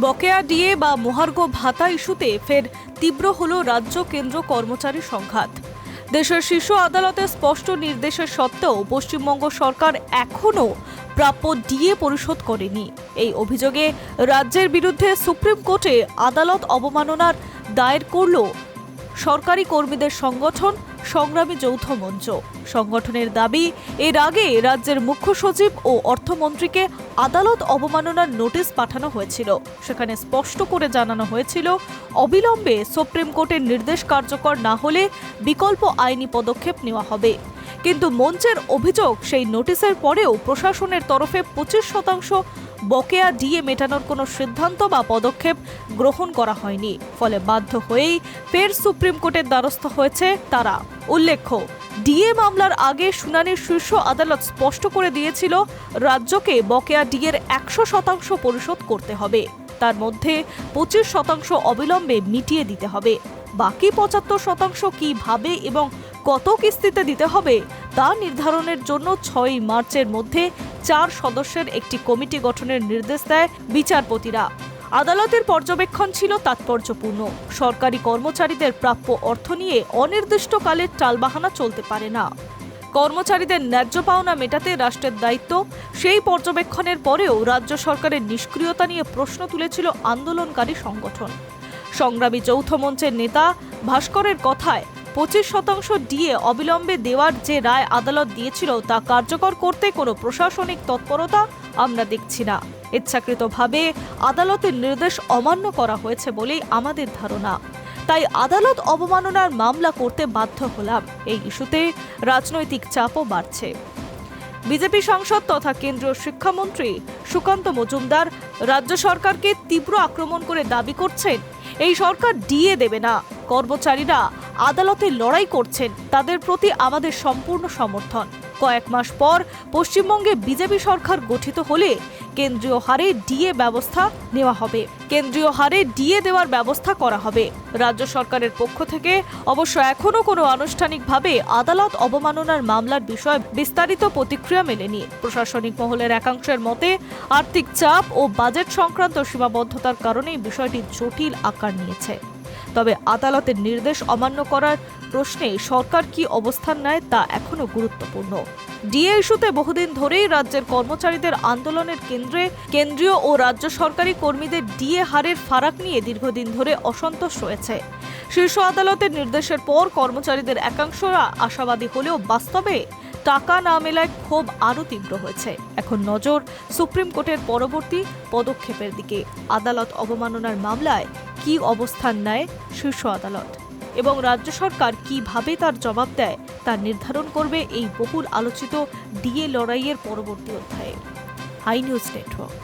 বকেয়া ডিএ বা মহার্ঘ ভাতা ইস্যুতে ফের তীব্র হল রাজ্য কেন্দ্র কর্মচারী সংঘাত। দেশের শীর্ষ আদালতের স্পষ্ট নির্দেশের সত্ত্বেও পশ্চিমবঙ্গ সরকার এখনও প্রাপ্য ডিএ পরিশোধ করেনি। এই অভিযোগে রাজ্যের বিরুদ্ধে সুপ্রিম কোর্টে আদালত অবমাননার দায়ের করল সরকারি কর্মীদের সংগঠন সংগ্রামী যৌথ মঞ্চ। সংগঠনের দাবি, এর আগে রাজ্যের মুখ্য সচিব ও অর্থমন্ত্রীকে আদালত অবমাননার নোটিশ পাঠানো হয়েছিল। সেখানে স্পষ্ট করে জানানো হয়েছিল, অবিলম্বে সুপ্রিম কোর্টের নির্দেশ কার্যকর না হলে বিকল্প আইনি পদক্ষেপ নেওয়া হবে। কিন্তু মঞ্চের অভিযোগ, সেই নোটিশের পরেও প্রশাসনের তরফে 25% বকেয়া ডিএ মেটানোর কোনো সিদ্ধান্ত বা পদক্ষেপ গ্রহণ করা হয়নি। ফলে বাধ্য হয়েই ফের সুপ্রিম কোর্টের দ্বারস্থ হয়েছে তারা। উল্লেখ্য, ডিএ মামলার আগে শুনানির শীর্ষ আদালত স্পষ্ট করে দিয়েছিল, রাজ্যকে বকেয়া ডিএর 100% পরিশোধ করতে হবে। তার মধ্যে 25% অবিলম্বে মিটিয়ে দিতে হবে। বাকি 75% কিভাবে এবং কত কিস্তিতে দিতে হবে তা নির্ধারণের জন্য 6 মার্চের মধ্যে 4 সদস্যের একটি কমিটি গঠনের নির্দেশ দেয় বিচারপতিরা। আদালতের পর্যবেক্ষণ ছিল তাৎপর্যপূর্ণ। সরকারি কর্মচারীদের প্রাপ্য অর্থ নিয়ে অনির্দিষ্টকালের টালবাহানা চলতে পারে না। কর্মচারীদের ন্যায্য পাওনা মেটাতে রাষ্ট্রের দায়িত্ব। সেই পর্যবেক্ষণের পরেও রাজ্য সরকারের নিষ্ক্রিয়তা নিয়ে প্রশ্ন তুলেছিল আন্দোলনকারী সংগঠন। সংগ্রামী যৌথ মঞ্চের নেতা ভাস্করের কথায়, 25% ডিএ অবিলম্বে দেওয়ার যে রায় আদালত দিয়েছিল তা কার্যকর করতে কোনো প্রশাসনিক তৎপরতা আমরা দেখছি না। ইচ্ছাকৃতভাবে আদালতের নির্দেশ অমান্য করা হয়েছে বলেই আমাদের ধারণা। তাই আদালত অবমাননার মামলা করতে বাধ্য হলাম। এই ইস্যুতে রাজনৈতিক চাপও বাড়ছে। বিজেপি সাংসদ তথা কেন্দ্রীয় শিক্ষামন্ত্রী সুকান্ত মজুমদার রাজ্য সরকারকে তীব্র আক্রমণ করে দাবি করছেন, এই সরকার ডিএ দেবে না। কর্মচারীরা আদালতে লড়াই করছেন, তাদের প্রতি আমাদের সম্পূর্ণ সমর্থন। কয়েক মাস পর পশ্চিমবঙ্গে বিজেপি সরকার গঠিত হলে কেন্দ্রীয় হারে ডিএ ব্যবস্থা নেওয়া হবে। কেন্দ্রীয় হারে ডিএ দেওয়ার ব্যবস্থা করা হবে। রাজ্য সরকারের পক্ষ থেকে অবশ্য এখনো কোনো আনুষ্ঠানিকভাবে আদালত অবমাননার মামলার বিষয়ে বিস্তারিত প্রতিক্রিয়া মেলেনি। প্রশাসনিক মহলের একাংশের মতে, আর্থিক চাপ ও বাজেট সংক্রান্ত সীমাবদ্ধতার কারণেই বিষয়টি জটিল আকার নিয়েছে। তবে আদালতের নির্দেশ অমান্য করার প্রশ্নে সরকার কি অবস্থান নেয় তা এখনো গুরুত্বপূর্ণ। ডিএ ইস্যুতে বহুদিন ধরেই রাজ্যের কর্মচারীদের আন্দোলনের কেন্দ্রে কেন্দ্রীয় ও রাজ্য সরকারি কর্মীদের ডিএ হারের ফারাক নিয়ে দীর্ঘদিন ধরে অসন্তোষ রয়েছে। শীর্ষ আদালতের নির্দেশের পর কর্মচারীদের একাংশরা আশাবাদী হলেও বাস্তবে টাকা না মেলায় ক্ষোভ আরও তীব্র হয়েছে। এখন নজর সুপ্রিম কোর্টের পরবর্তী পদক্ষেপের দিকে। আদালত অবমাননার মামলায় কি অবস্থান নেয় শীর্ষ আদালত এবং রাজ্য সরকার কিভাবে তার জবাব দেয় তা নির্ধারণ করবে এই বহুল আলোচিত ডিএ লড়াইয়ের পরবর্তী অধ্যায়ে। Hi news network.